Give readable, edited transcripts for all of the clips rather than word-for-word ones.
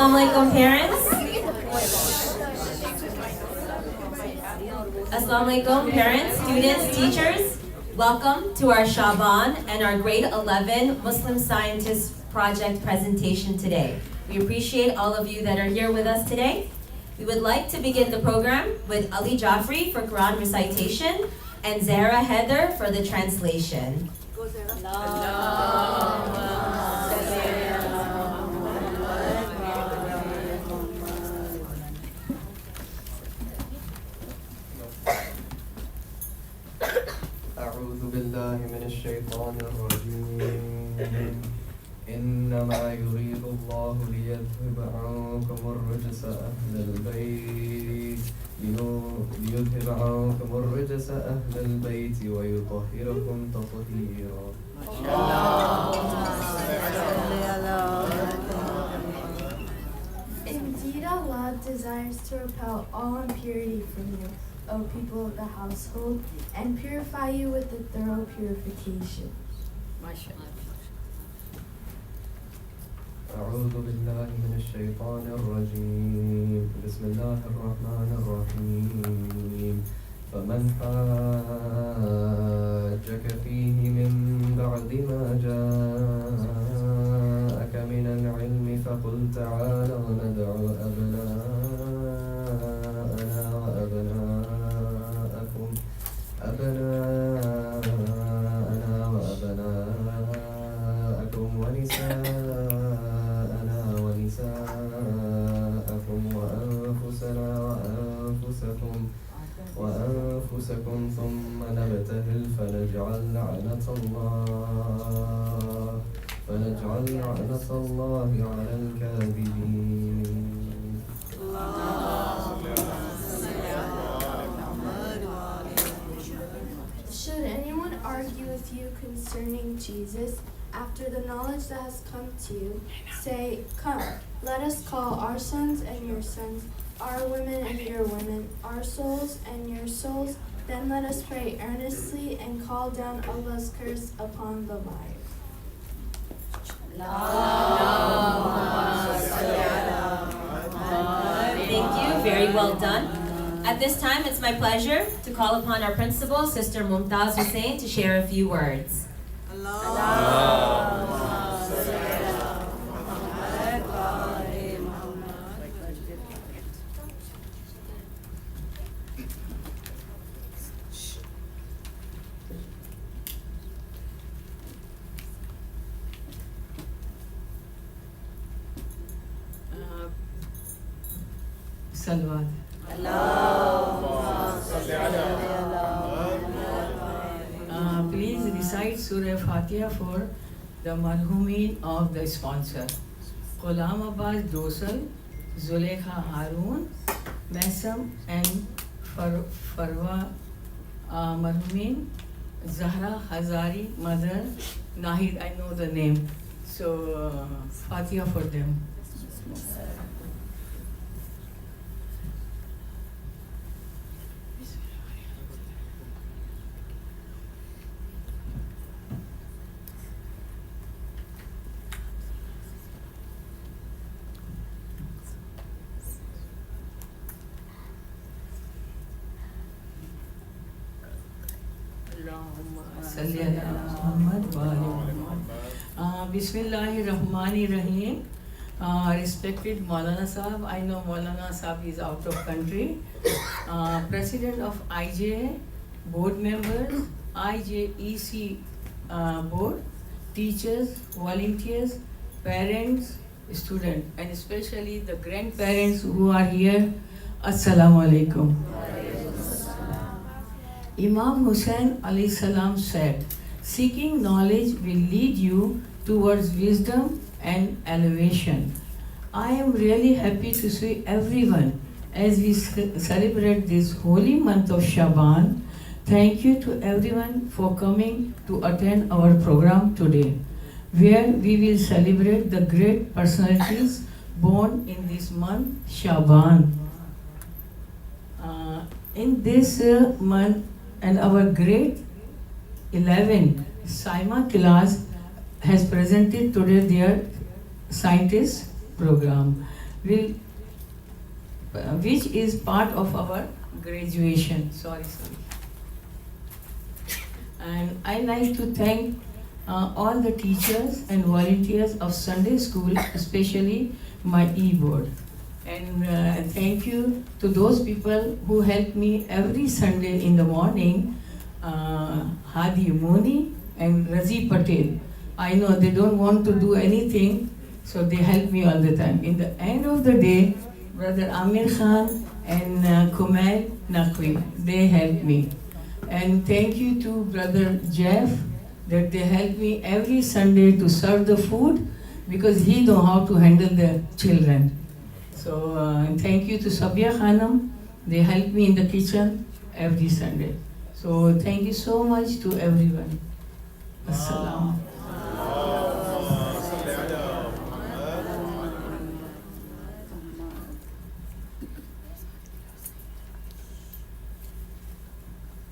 Assalamu alaikum, parents. Assalamu alaikum, parents, students, teachers. Welcome to our Shabaan and our grade 11 Muslim Scientist Project presentation today. We appreciate all of you that are here with us today. We would like to begin the program with Ali Jafri for Quran recitation and Zara Heather for the translation. أعوذ بالله من الشيطان الرجيم إنما يريد الله ليذهب عنكم الرجس أهل البيت ويطهركم تطهيرا. Indeed, Allah desires to repel all impurity from you, O people of the household, and purify you with a thorough purification. أعوذ بالله من الشيطان الرجيم بسم الله الرحمن الرحيم فمن حاجك فيه من بعد ما جاءك من العلم فقل تعالوا ندع أبناءنا وأبناءكم ونساءنا ونساءكم وأنفسكم ثم نبتهل فنجعل لعنة الله على الكاذبين. Should anyone argue with you concerning Jesus, after the knowledge that has come to you, say, "Come, let us call our sons and your sons, our women and your women, our souls and your souls. Then let us pray earnestly and call down Allah's curse upon the liars." Thank you, very well done. At this time, it's my pleasure to call upon our principal, Sister Mumtaz Hussain, to share a few words. Salawat. Please recite Surah Fatiha for the marhumin of the sponsor. Ghulam Abbas Dosal, Zulekha Harun, Masam and Farwa marhumin, Zahra Hazari, mother, Nahid, I know the name. So Fatiha for them. Bismillahirrahmanirrahim. Respected Maulana Sahab, I know Maulana Sahab is out of country. President of IJEC, board members, IJEC board, teachers, volunteers, parents, students, and especially the grandparents who are here. Assalamu alaikum. Imam Hussain alayhi salam said, "Seeking knowledge will lead you towards wisdom and elevation." I am really happy to see everyone as we celebrate this holy month of Shabaan. Thank you to everyone for coming to attend our program today, where we will celebrate the great personalities born in this month, Shabaan. In this month, and our grade 11 Saima class has presented today their scientist program. will, which is part of our graduation. Sorry. And I like to thank all the teachers and volunteers of Sunday school, especially my e-board. And thank you to those people who help me every Sunday in the morning, Hadi Moni and Razi Patel. I know they don't want to do anything, so they help me all the time. In the end of the day, Brother Amir Khan and Kumail Naqvi, they help me. And thank you to Brother Jeff that they help me every Sunday to serve the food because he know how to handle the children. So thank you to Sabia Khanam, they help me in the kitchen every Sunday. So thank you so much to everyone. Assalam.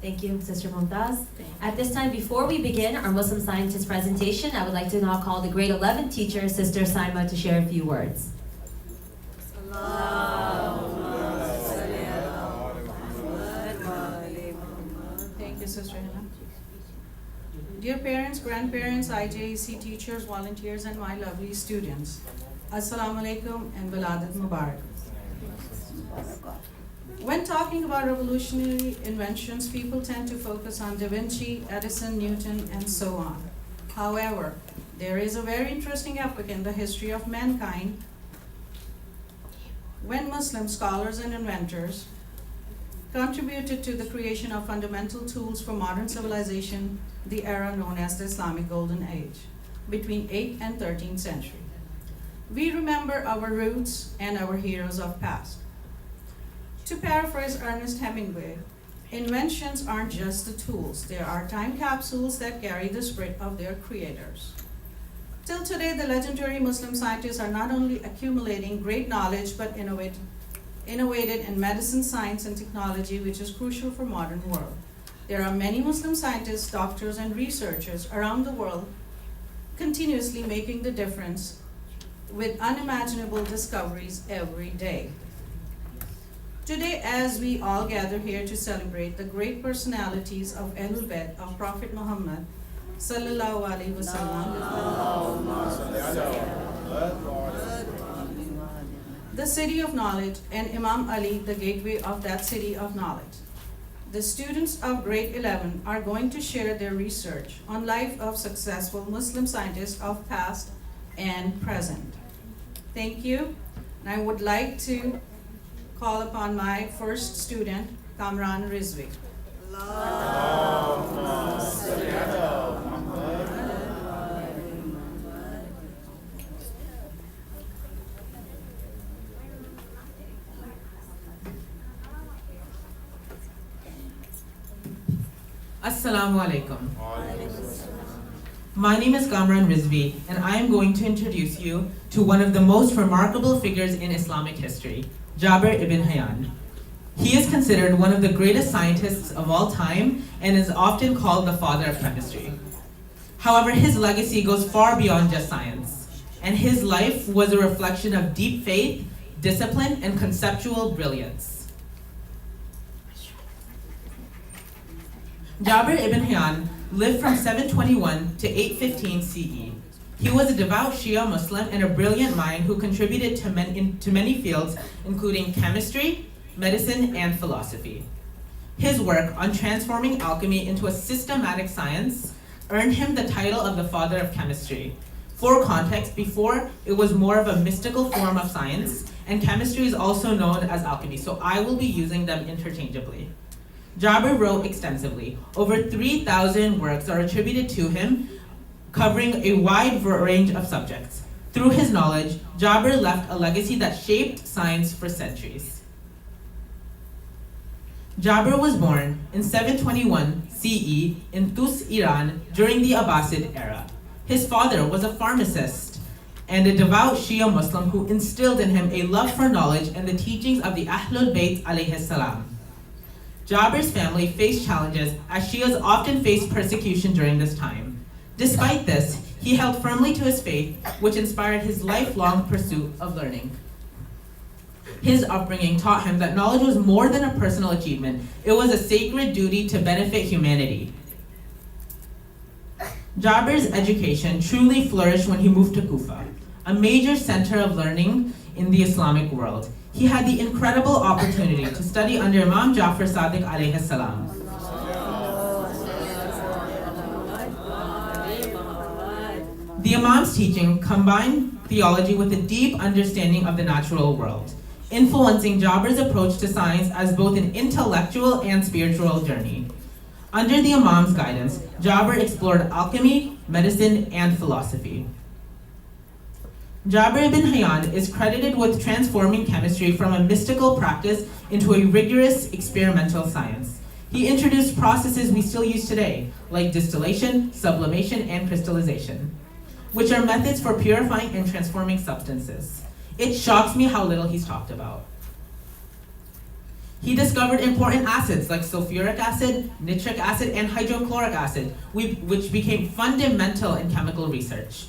Thank you, Sister Mumtaz. At this time, before we begin our Muslim Scientist presentation, I would like to now call the grade 11 teacher, Sister Saima, to share a few words. Thank you, Sister Hannah. Dear parents, grandparents, IJEC teachers, volunteers, and my lovely students, Assalamu alaikum and Waladat Mubarak. When talking about revolutionary inventions, people tend to focus on Da Vinci, Edison, Newton, and so on. However, there is a very interesting epoch in the history of mankind when Muslim scholars and inventors contributed to the creation of fundamental tools for modern civilization, the era known as the Islamic Golden Age, between 8th and 13th century. We remember our roots and our heroes of past. To paraphrase Ernest Hemingway, inventions aren't just the tools, they are time capsules that carry the spirit of their creators. Till today, the legendary Muslim scientists are not only accumulating great knowledge, but innovated in medicine, science, and technology, which is crucial for modern world. There are many Muslim scientists, doctors, and researchers around the world continuously making the difference with unimaginable discoveries every day. Today, as we all gather here to celebrate the great personalities of Ahlul Bayt of Prophet Muhammad, Sallallahu Alaihi Wasallam, the city of knowledge, and Imam Ali, the gateway of that city of knowledge. The students of grade 11 are going to share their research on life of successful Muslim scientists of past and present. Thank you. And I would like to call upon my first student, Kamran Rizvi. Assalamu alaikum. My name is Kamran Rizvi, and I am going to introduce you to one of the most remarkable figures in Islamic history, Jabir ibn Hayyan. He is considered one of the greatest scientists of all time and is often called the father of chemistry. However, his legacy goes far beyond just science, and his life was a reflection of deep faith, discipline, and conceptual brilliance. Jabir ibn Hayyan lived from 721 to 815 CE. He was a devout Shia Muslim and a brilliant mind who contributed to many fields, including chemistry, medicine, and philosophy. His work on transforming alchemy into a systematic science earned him the title of the father of chemistry. For context, before it was more of a mystical form of science, and chemistry is also known as alchemy, so I will be using them interchangeably. Jabir wrote extensively. Over 3,000 works are attributed to him, covering a wide range of subjects. Through his knowledge, Jabir left a legacy that shaped science for centuries. Jabir was born in 721 CE in Tus, Iran, during the Abbasid era. His father was a pharmacist and a devout Shia Muslim who instilled in him a love for knowledge and the teachings of the Ahlul Bayt alayhi salam. Jabir's family faced challenges as Shias often faced persecution during this time. Despite this, he held firmly to his faith, which inspired his lifelong pursuit of learning. His upbringing taught him that knowledge was more than a personal achievement. It was a sacred duty to benefit humanity. Jabir's education truly flourished when he moved to Kufa, a major center of learning in the Islamic world. He had the incredible opportunity to study under Imam Jafar Sadiq alayhi salam. The Imam's teaching combined theology with a deep understanding of the natural world, influencing Jabir's approach to science as both an intellectual and spiritual journey. Under the Imam's guidance, Jabir explored alchemy, medicine, and philosophy. Jabir ibn Hayyan is credited with transforming chemistry from a mystical practice into a rigorous experimental science. He introduced processes we still use today, like distillation, sublimation, and crystallization, which are methods for purifying and transforming substances. It shocks me how little he's talked about. He discovered important acids like sulfuric acid, nitric acid, and hydrochloric acid, which became fundamental in chemical research.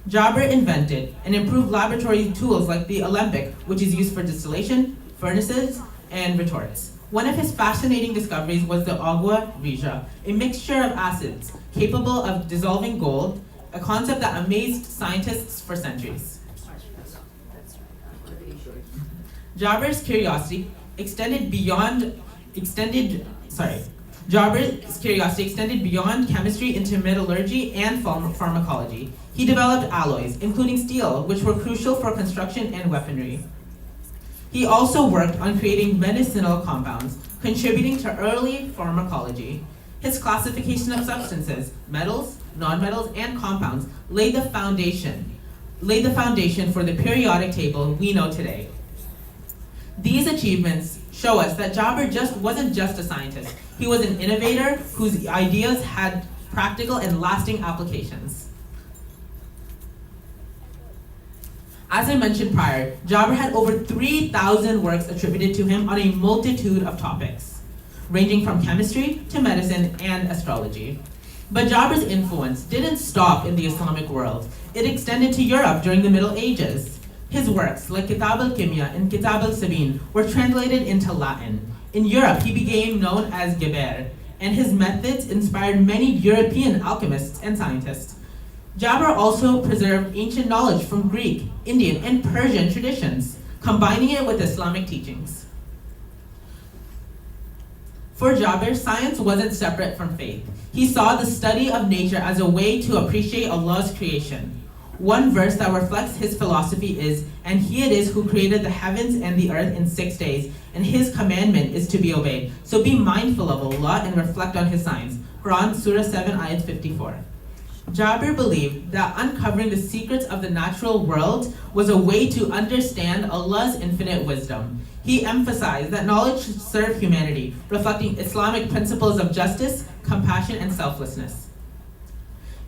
Jabir invented and improved laboratory tools like the alembic, which is used for distillation, furnaces, and retorts. One of his fascinating discoveries was the agua rija, a mixture of acids capable of dissolving gold, a concept that amazed scientists for centuries. Jabir's curiosity extended beyond chemistry into metallurgy and pharmacology. He developed alloys, including steel, which were crucial for construction and weaponry. He also worked on creating medicinal compounds, contributing to early pharmacology. His classification of substances, metals, nonmetals, and compounds laid the foundation for the periodic table we know today. These achievements show us that Jabir wasn't just a scientist. He was an innovator whose ideas had practical and lasting applications. As I mentioned prior, Jabir had over 3,000 works attributed to him on a multitude of topics, ranging from chemistry to medicine and astrology. But Jabir's influence didn't stop in the Islamic world. It extended to Europe during the Middle Ages. His works, like Kitab al-Kimya and Kitab al-Sabin, were translated into Latin. In Europe, he became known as Geber, and his methods inspired many European alchemists and scientists. Jabir also preserved ancient knowledge from Greek, Indian, and Persian traditions, combining it with Islamic teachings. For Jabir, science wasn't separate from faith. He saw the study of nature as a way to appreciate Allah's creation. One verse that reflects his philosophy is, "And he it is who created the heavens and the earth in 6 days, and his commandment is to be obeyed. So be mindful of Allah and reflect on his signs." Quran, Surah 7, Ayat 54. Jabir believed that uncovering the secrets of the natural world was a way to understand Allah's infinite wisdom. He emphasized that knowledge should serve humanity, reflecting Islamic principles of justice, compassion, and selflessness.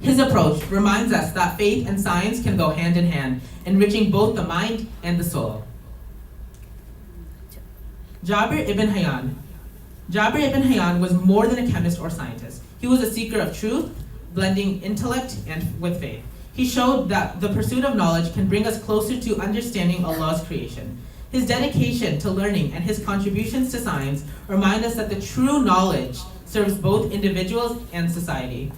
His approach reminds us that faith and science can go hand in hand, enriching both the mind and the soul. Jabir ibn Hayyan was more than a chemist or scientist. He was a seeker of truth, blending intellect with faith. He showed that the pursuit of knowledge can bring us closer to understanding Allah's creation. His dedication to learning and his contributions to science remind us that the true knowledge serves both individuals and society.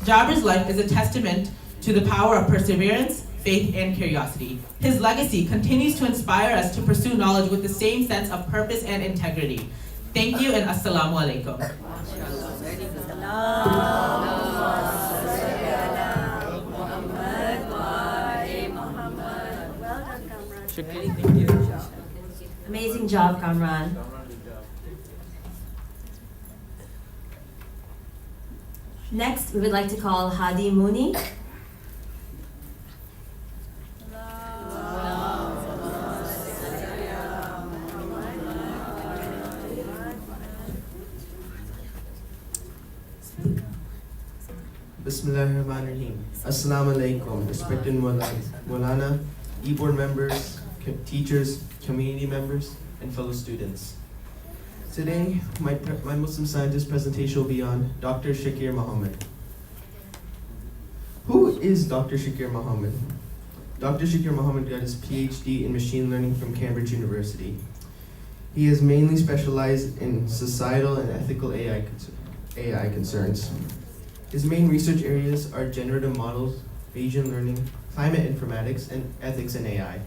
Jabir's life is a testament to the power of perseverance, faith, and curiosity. His legacy continues to inspire us to pursue knowledge with the same sense of purpose and integrity. Thank you, and assalamu alaikum. Amazing job, Kamran. Next, we would like to call Hadi Mooney. Bismillahirrahmanirrahim. Assalamu alaikum, respected Maulana, e-board members, teachers, community members, and fellow students. Today, my Muslim scientist presentation will be on Dr. Shakir Muhammad. Who is Dr. Shakir Muhammad? Dr. Shakir Mohammed got his PhD in machine learning from Cambridge University. He has mainly specialized in societal and ethical AI concerns. His main research areas are generative models, Bayesian learning, climate informatics, and ethics in AI.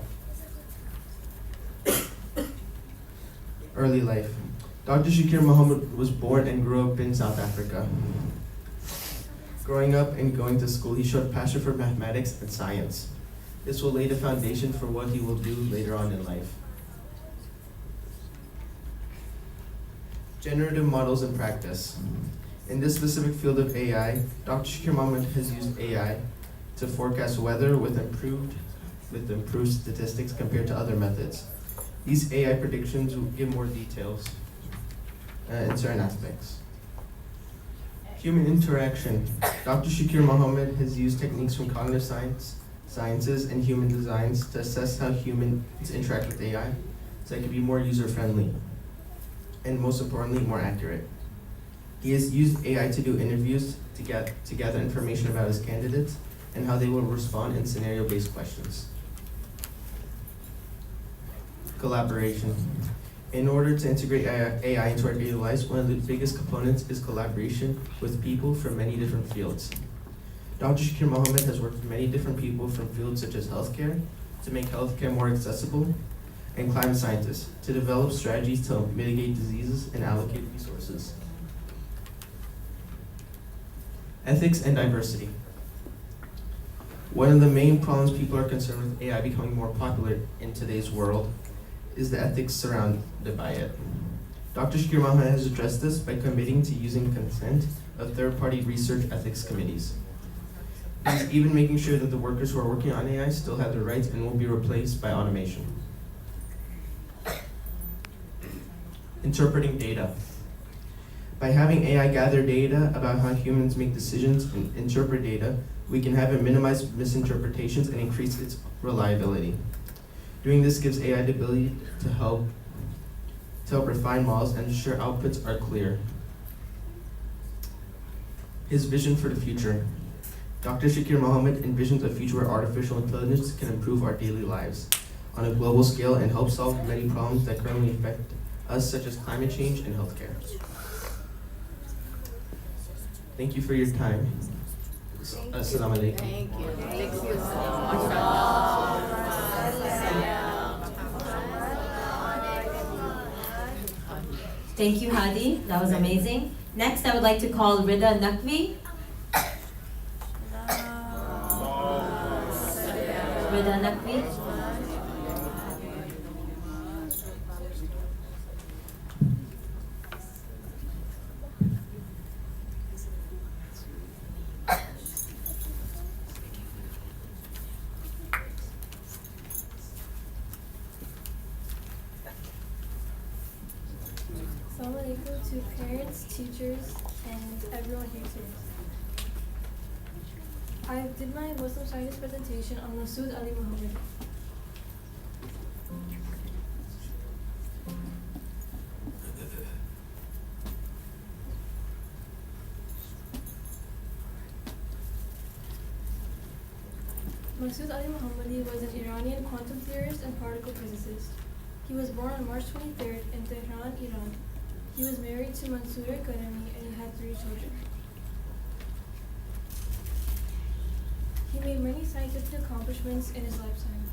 Early life. Dr. Shakir Mohammed was born and grew up in South Africa. Growing up and going to school, he showed passion for mathematics and science. This will lay the foundation for what he will do later on in life. Generative models in practice. In this specific field of AI, Dr. Shakir Mohammed has used AI to forecast weather with improved statistics compared to other methods. These AI predictions will give more details in certain aspects. Human interaction. Dr. Shakir Mohammed has used techniques from cognitive sciences and human designs to assess how humans interact with AI so it can be more user-friendly and, most importantly, more accurate. He has used AI to do interviews to gather information about his candidates and how they will respond in scenario-based questions. Collaboration. In order to integrate AI into our daily lives, one of the biggest components is collaboration with people from many different fields. Dr. Shakir Mohammed has worked with many different people from fields such as healthcare to make healthcare more accessible, and climate scientists to develop strategies to mitigate diseases and allocate resources. Ethics and diversity. One of the main problems people are concerned with AI becoming more popular in today's world is the ethics surrounded by it. Dr. Shakir Mohammed has addressed this by committing to using consent of third-party research ethics committees. He's even making sure that the workers who are working on AI still have their rights and won't be replaced by automation. Interpreting data. By having AI gather data about how humans make decisions and interpret data, we can have it minimize misinterpretations and increase its reliability. Doing this gives AI the ability to help refine models and ensure outputs are clear. His vision for the future. Dr. Shakir Mohammed envisions a future where artificial intelligence can improve our daily lives on a global scale and help solve many problems that currently affect us, such as climate change and healthcare. Thank you for your time. Assalamu alaikum. Thank you. Thank you so much. Thank you, Hadi. That was amazing. Next, I would like to call Rida Naqvi. Rida Naqvi. Assalamu alaikum to parents, teachers, and everyone here today. I did my Muslim science presentation on Masood Ali Muhammad. Masood Ali Mohammadi was an Iranian quantum theorist and particle physicist. He was born on March 23rd in Tehran, Iran. He was married to Mansoura Karami and he had 3 children. He made many scientific accomplishments in his lifetime.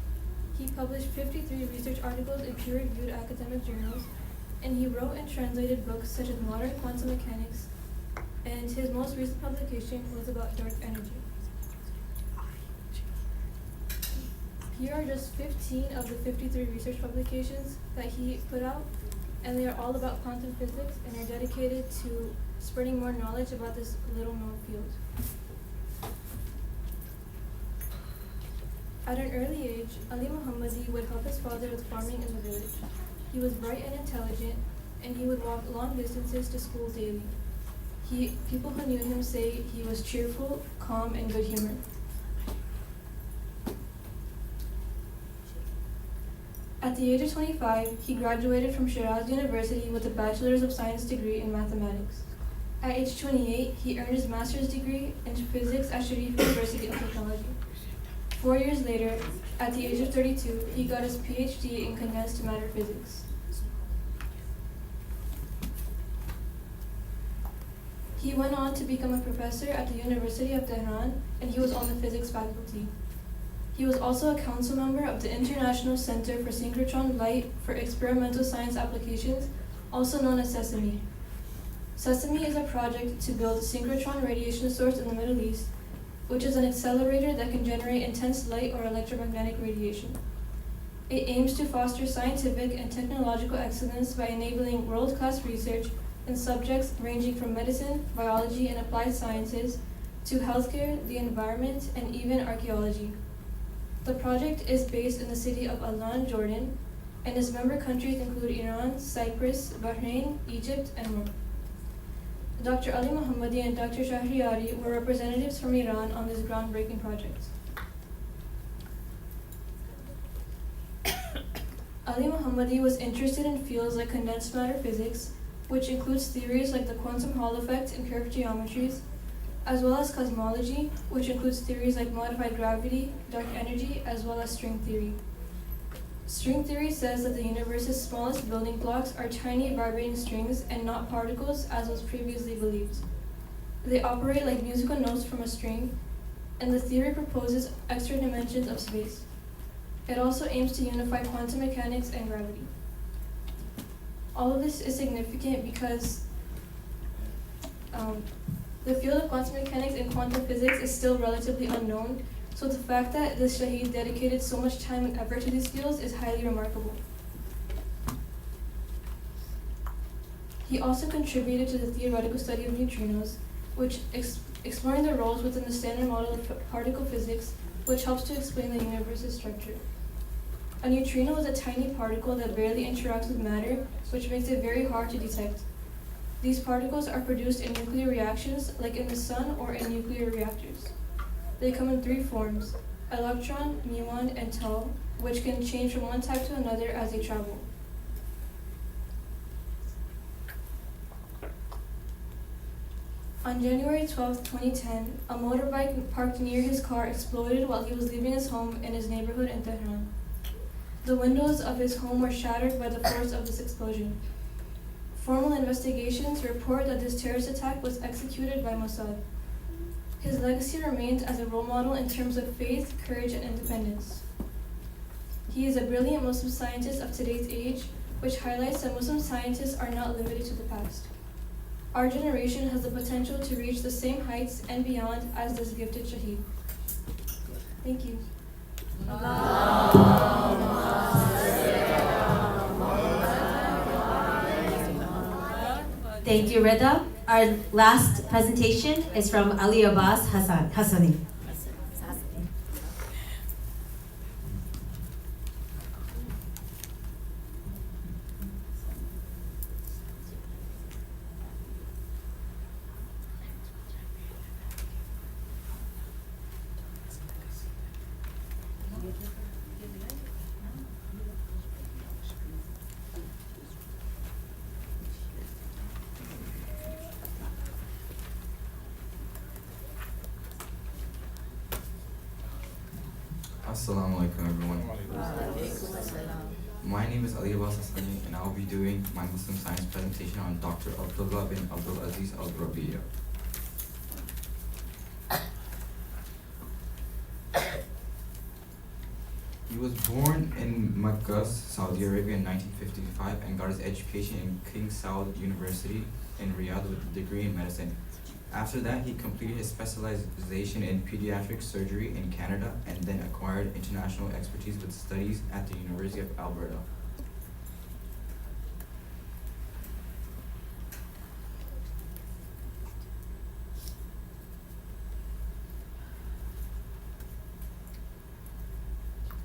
He published 53 research articles in peer-reviewed academic journals, and he wrote and translated books such as Modern Quantum Mechanics, and his most recent publication was about dark energy. Here are just 15 of the 53 research publications that he put out, and they are all about quantum physics and are dedicated to spreading more knowledge about this little-known field. At an early age, Ali Muhammadi would help his father with farming in the village. He was bright and intelligent, and he would walk long distances to school daily. People who knew him say he was cheerful, calm, and good-humored. At the age of 25, he graduated from Shiraz University with a Bachelor's of Science degree in mathematics. At age 28, he earned his master's degree in physics at Sharif University of Technology. 4 years later, at the age of 32, he got his PhD in condensed matter physics. He went on to become a professor at the University of Tehran, and he was on the physics faculty. He was also a council member of the International Center for Synchrotron Light for Experimental Science Applications, also known as SESAMI. SESAMI is a project to build a synchrotron radiation source in the Middle East, which is an accelerator that can generate intense light or electromagnetic radiation. It aims to foster scientific and technological excellence by enabling world-class research in subjects ranging from medicine, biology, and applied sciences to healthcare, the environment, and even archaeology. The project is based in the city of Amman, Jordan, and its member countries include Iran, Cyprus, Bahrain, Egypt, and more. Dr. Ali Mohammadi and Dr. Shahriari were representatives from Iran on this groundbreaking project. Ali Mohammadi was interested in fields like condensed matter physics, which includes theories like the quantum Hall effect and curved geometries, as well as cosmology, which includes theories like modified gravity, dark energy, as well as string theory. String theory says that the universe's smallest building blocks are tiny vibrating strings and not particles, as was previously believed. They operate like musical notes from a string, and the theory proposes extra dimensions of space. It also aims to unify quantum mechanics and gravity. All of this is significant because the field of quantum mechanics and quantum physics is still relatively unknown, so the fact that the Shaheed dedicated so much time and effort to these fields is highly remarkable. He also contributed to the theoretical study of neutrinos, which exploring their roles within the standard model of particle physics, which helps to explain the universe's structure. A neutrino is a tiny particle that barely interacts with matter, which makes it very hard to detect. These particles are produced in nuclear reactions, like in the sun or in nuclear reactors. They come in three forms: electron, muon, and tau, which can change from one type to another as they travel. On January 12, 2010, a motorbike parked near his car exploded while he was leaving his home in his neighborhood in Tehran. The windows of his home were shattered by the force of this explosion. Formal investigations report that this terrorist attack was executed by Mossad. His legacy remains as a role model in terms of faith, courage, and independence. He is a brilliant Muslim scientist of today's age, which highlights that Muslim scientists are not limited to the past. Our generation has the potential to reach the same heights and beyond as this gifted Shaheed. Thank you. Thank you, Rida. Our last presentation is from Ali Abbas Hassani. Assalamu alaikum everyone. My name is Ali Abbas Hassani and I will be doing my Muslim science presentation on Dr. Abdullah bin Abdul Aziz al-Rabi'a. He was born in Makkah, Saudi Arabia in 1955 and got his education in King Saud University in Riyadh with a degree in medicine. After that, he completed his specialization in pediatric surgery in Canada and then acquired international expertise with studies at the University of Alberta.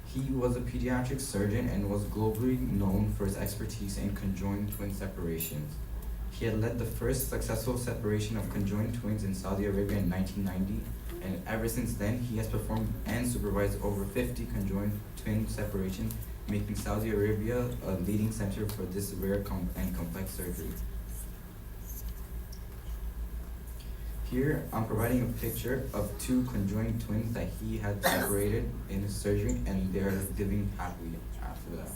He was a pediatric surgeon and was globally known for his expertise in conjoined twin separations. He had led the first successful separation of conjoined twins in Saudi Arabia in 1990, and ever since then he has performed and supervised over 50 conjoined twin separations, making Saudi Arabia a leading center for this rare and complex surgery. Here, I'm providing a picture of two conjoined twins that he had separated in his surgery, and they're living happily after that.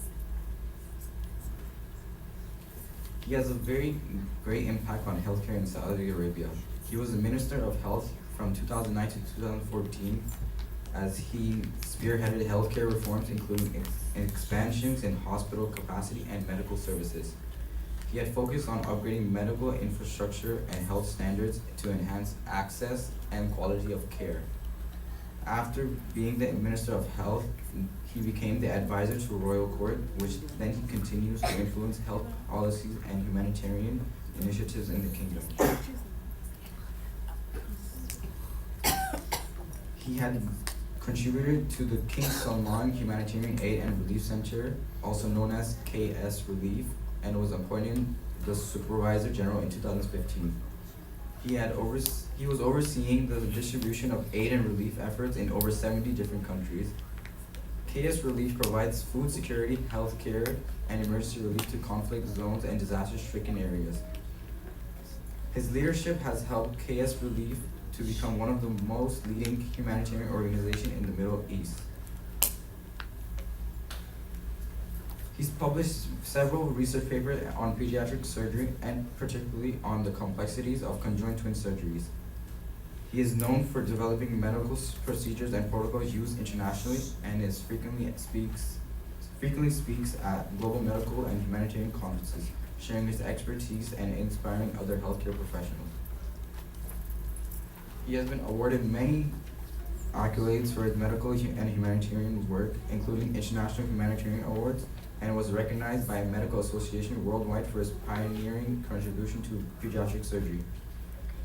He has a very great impact on healthcare in Saudi Arabia. He was the Minister of Health from 2009 to 2014 as he spearheaded healthcare reforms including expansions in hospital capacity and medical services. He had focused on upgrading medical infrastructure and health standards to enhance access and quality of care. After being the Minister of Health, he became the advisor to Royal Court, which then he continues to influence health policies and humanitarian initiatives in the kingdom. He had contributed to the King Salman Humanitarian Aid and Relief Center, also known as KS Relief, and was appointed the Supervisor General in 2015. He was overseeing the distribution of aid and relief efforts in over 70 different countries. KS Relief provides food security, health care, and emergency relief to conflict zones and disaster-stricken areas. His leadership has helped KS Relief to become one of the most leading humanitarian organizations in the Middle East. He's published several research papers on pediatric surgery and particularly on the complexities of conjoined twin surgeries. He is known for developing medical procedures and protocols used internationally and frequently speaks at global medical and humanitarian conferences, sharing his expertise and inspiring other healthcare professionals. He has been awarded many accolades for his medical and humanitarian work, including international humanitarian awards, and was recognized by a medical association worldwide for his pioneering contribution to pediatric surgery.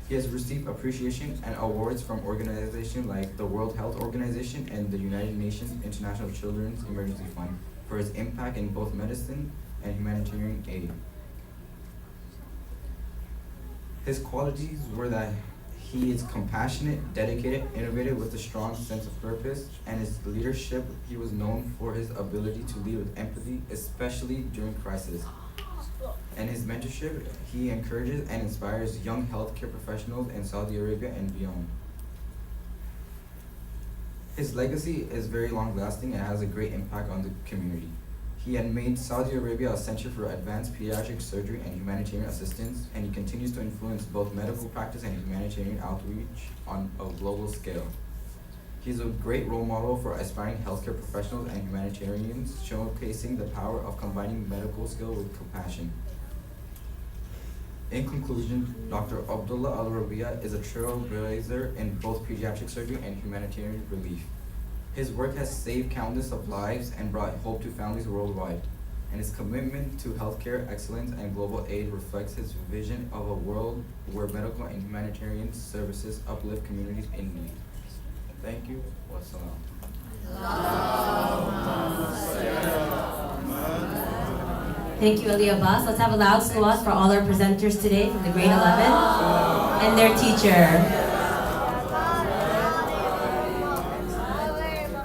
He has received appreciation and awards from organizations like the World Health Organization and the United Nations International Children's Emergency Fund for his impact in both medicine and humanitarian aid. His qualities were that he is compassionate, dedicated, innovative with a strong sense of purpose, and his leadership, he was known for his ability to lead with empathy, especially during crisis. And his mentorship, he encourages and inspires young healthcare professionals in Saudi Arabia and beyond. His legacy is very long-lasting and has a great impact on the community. He had made Saudi Arabia a center for advanced pediatric surgery and humanitarian assistance, and he continues to influence both medical practice and humanitarian outreach on a global scale. He's a great role model for aspiring healthcare professionals and humanitarians, showcasing the power of combining medical skill with compassion. In conclusion, Dr. Abdullah Al-Rabia is a trailblazer in both pediatric surgery and humanitarian relief. His work has saved countless of lives and brought hope to families worldwide, and his commitment to healthcare excellence and global aid reflects his vision of a world where medical and humanitarian services uplift communities in need. Thank you. Wassalam. Thank you, Ali Abbas. Let's have a loud salawat for all our presenters today from the grade 11 and their teacher.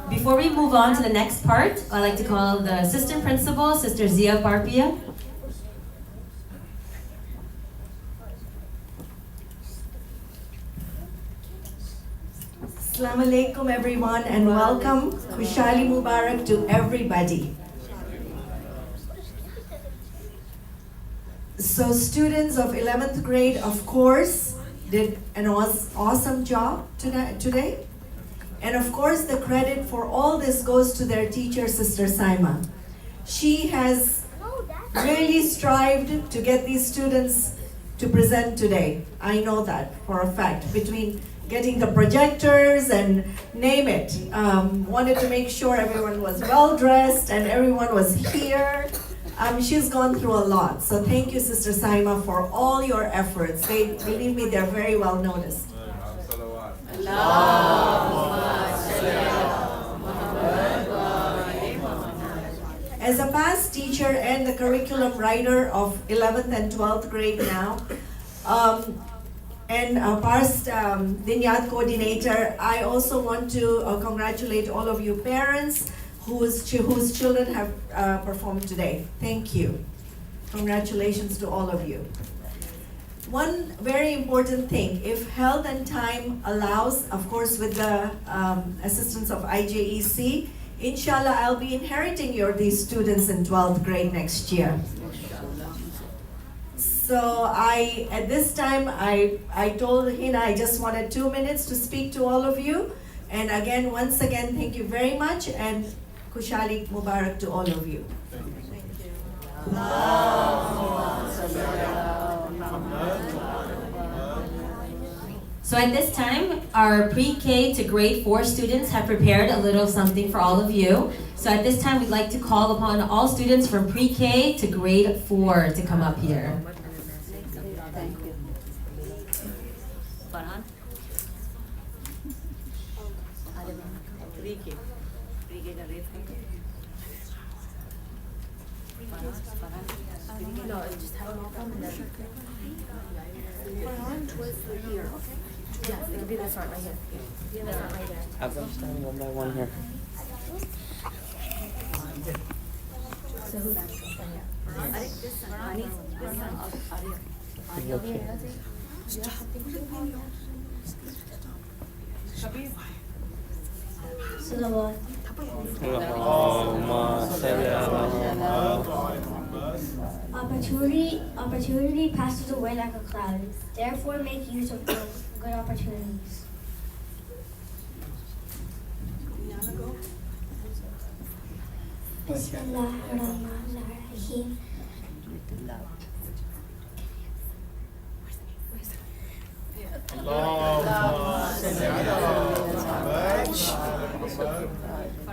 Before we move on to the next part, I'd like to call the assistant principal, Sister Zia Parpia. Assalamu alaikum everyone and welcome. Khushali Mubarak to everybody. So students of 11th grade, of course, did an awesome job today. And of course, the credit for all this goes to their teacher, Sister Saima. She has really strived to get these students to present today. I know that for a fact. Between getting the projectors and name it, wanted to make sure everyone was well dressed and everyone was here. She's gone through a lot. So thank you, Sister Saima, for all your efforts. Believe me, they're very well noticed. As a past teacher and the curriculum writer of 11th and 12th grade now, and a past Dinyat coordinator, I also want to congratulate all of you parents whose children have performed today. Thank you. Congratulations to all of you. one very important thing, if health and time allows, of course with the assistance of IJEC, inshallah I'll be inheriting these students in 12th grade next year. So at this time, I told Hina I just wanted 2 minutes to speak to all of you. And again, once again, thank you very much and Kushalik Mubarak to all of you. So at this time, our pre-K to grade 4 students have prepared a little something for all of you. So at this time, we'd like to call upon all students from pre-K to grade 4 to come up here. No, just have them all come and then. Towards here, okay? Yes, it could be this one right here. This one right there. Have them stand one by one here. So who's that? Arif, this one. Ani, this one. Arif. Salawat. Allahumma salli ala Opportunity passes away like a cloud. Therefore, make use of good opportunities. Bismillahirrahmanirrahim.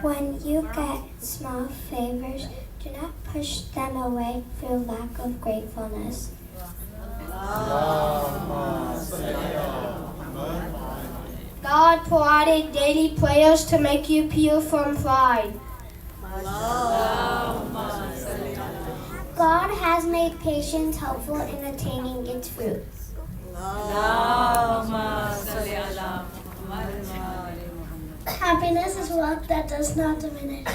When you get small favors, do not push them away through lack of gratefulness. God provided daily prayers to make you pure from pride. God has made patience helpful in attaining its fruit. Happiness is wealth that does not diminish.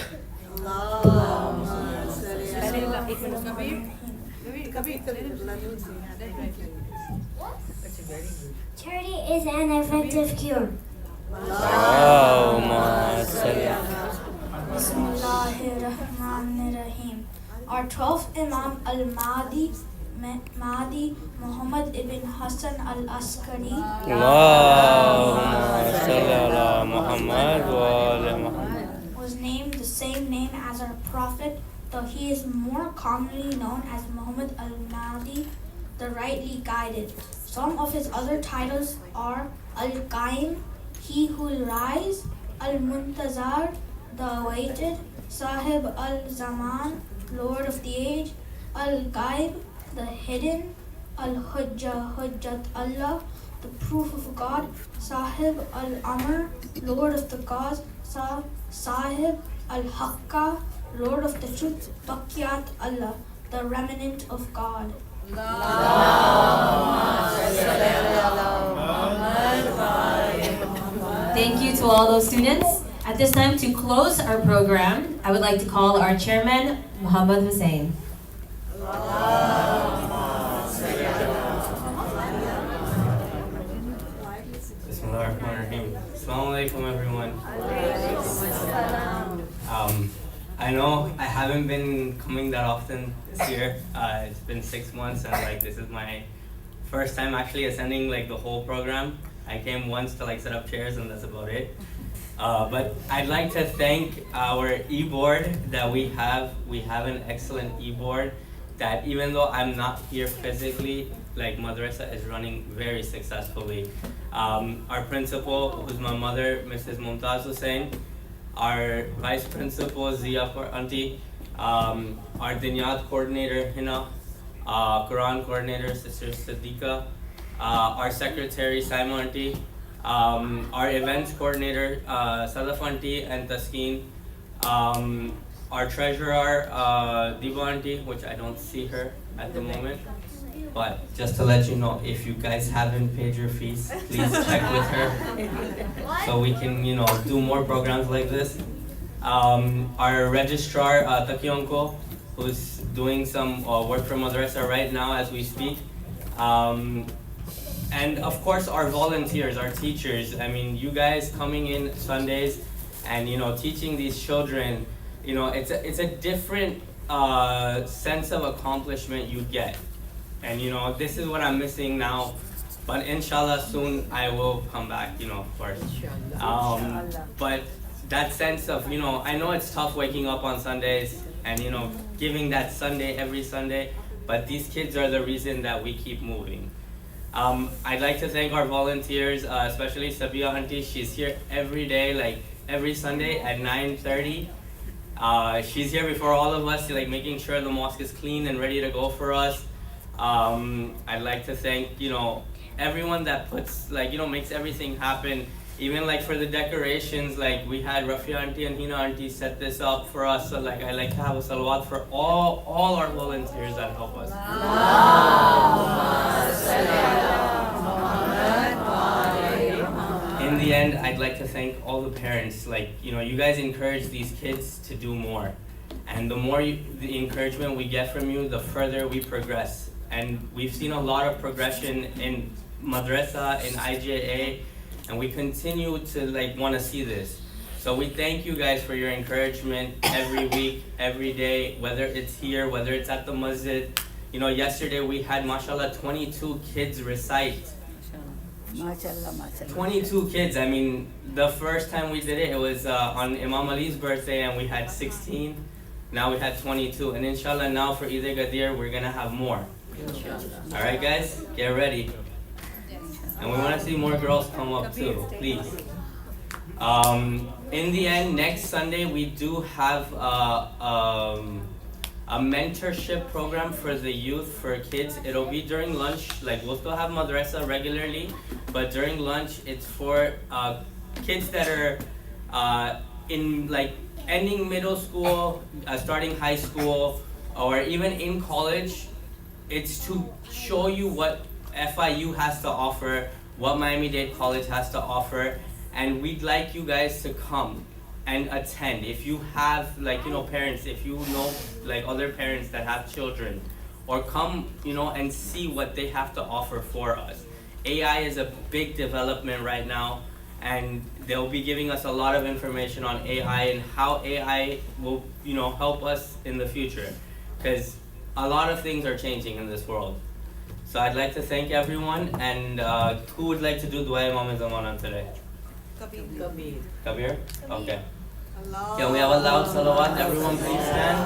Charity is an effective cure. Allahumma salli Bismillahirrahmanirrahim. Our 12th Imam Al-Mahdi, Muhammad ibn Hassan al-Askari, Allahumma salli ala Muhammad wa ala Muhammad. was named the same name as our Prophet, though he is more commonly known as Muhammad al-Mahdi, the rightly guided. Some of his other titles are Al-Qaim, he who will rise, Al-Muntazar, the awaited, Sahib al-Zaman, Lord of the age, Al-Ghaib, the hidden, Al-Hujjah, Hujjat Allah, the proof of God, Sahib al-Amr, Lord of the cause, Sahib al-Haqqa, Lord of the truth, Baqiyat Allah, the remnant of God. Thank you to all those students. At this time, to close our program, I would like to call our chairman, Muhammad Hussein. Bismillahirrahmanirrahim. Assalamu alaikum, everyone. I know I haven't been coming that often this year. It's been 6 months, and this is my first time actually attending the whole program. I came once to set up chairs, and that's about it. But I'd like to thank our e-board that we have. We have an excellent e-board that even though I'm not here physically, Madrasa is running very successfully. Our principal, who's my mother, Mrs. Mumtaz Hussain, our vice principal, Zia Auntie, our Dinyat coordinator, Hina, Quran coordinator, Sister Siddiqa, our secretary, Saima Auntie, our events coordinator, Salaf Auntie and Taskeen, our treasurer, Diba Auntie, which I don't see her at the moment. But just to let you know, if you guys haven't paid your fees, please check with her so we can, do more programs like this. Our registrar, Takionko, who's doing some work for Madrasa right now as we speak. And of course our volunteers, our teachers. I mean, you guys coming in Sundays and teaching these children, it's a different sense of accomplishment you get. And this is what I'm missing now. But inshallah soon I will come back, of course. But that sense of, I know it's tough waking up on Sundays and giving that Sunday every Sunday, but these kids are the reason that we keep moving. I'd like to thank our volunteers, especially Sabia Auntie. She's here every day, like every Sunday at 9:30. She's here before all of us, like making sure the mosque is clean and ready to go for us. I'd like to thank, everyone that puts, makes everything happen. Even like for the decorations, like we had Rafia Auntie and Hina Auntie set this up for us. So I like to have a salawat for all our volunteers that help us. In the end, I'd like to thank all the parents. You guys encourage these kids to do more. And the more the encouragement we get from you, the further we progress. And we've seen a lot of progression in madrasa, in IJEC, and we continue to want to see this. So we thank you guys for your encouragement every week, every day, whether it's here, whether it's at the masjid. Yesterday we had, mashallah, 22 kids recite. 22 kids. I mean, the first time we did it, it was on Imam Ali's birthday, and we had 16. Now we had 22. And inshallah, now for Eid al-Ghadir, we're going to have more. All right, guys? Get ready. And we want to see more girls come up too, please. In the end, next Sunday, we do have a mentorship program for the youth, for kids. It'll be during lunch. We'll still have madrasa regularly, but during lunch, it's for kids that are in ending middle school, starting high school, or even in college. It's to show you what FIU has to offer, what Miami-Dade College has to offer, and we'd like you guys to come and attend. If you have parents, if you know other parents that have children, or come and see what they have to offer for us. AI is a big development right now, and they'll be giving us a lot of information on AI and how AI will help us in the future, because a lot of things are changing in this world. So I'd like to thank everyone, and who would like to do Dua Imam Zamanan today? Kabir? Okay. Can we have a loud salawat? Everyone please stand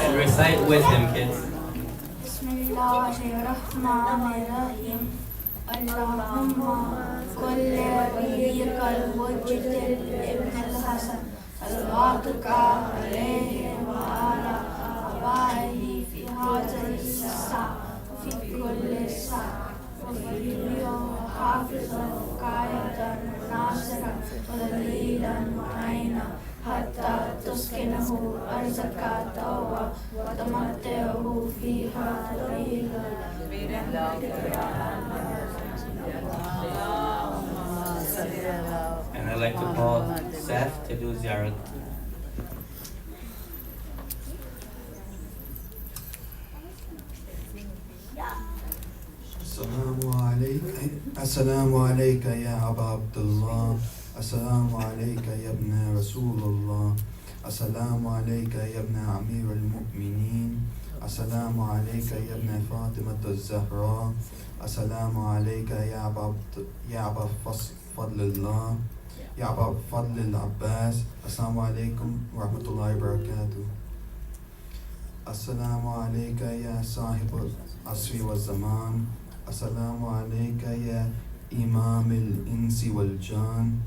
and recite with him, kids. Bismillahirrahmanirrahim. Allahumma kulli waliyikal mujtahid ibn al-Hasan salawatuka alayhi wa ala abaihi fi hadhihi as-sa'a fi kulli sa'a wa fi al-yawm hafizan qayatan nasiran wa dalilan mu'ayna hatta tuskinahu arzaka tawwa wa tamattuhu fiha dalilan. And I'd like to call Seth to do ziyarat. Assalamu alayka ya Aba Abdullah. Assalamu alayka ya ibn Rasulullah. Assalamu alayka ya ibn Amir al-Mu'minin. Assalamu alayka ya ibn Fatima al-Zahra. Assalamu alayka ya Aba Fadlillah. Ya Aba Fadl al-Abbas. Assalamu alaykum wa rahmatullahi wa barakatuh. Assalamu alayka ya Sahib al-Asri wa Zaman. Assalamu alayka ya Imam al-Insi wal-Jan.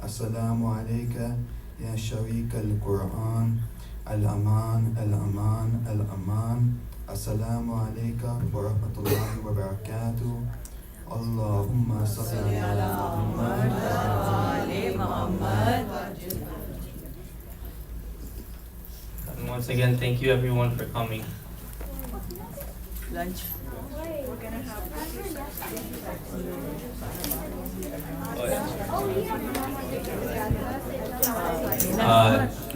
Assalamu alayka ya Sharik al-Quran. Al-Aman, Al-Aman, Al-Aman. Assalamu alayka wa rahmatullahi wa barakatuh. Allahumma salli ala Muhammad wa ali Muhammad. And once again, thank you everyone for coming. Lunch.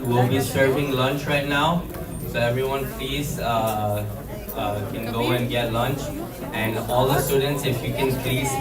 We'll be serving lunch right now, so everyone please can go and get lunch. And all the students, if you can please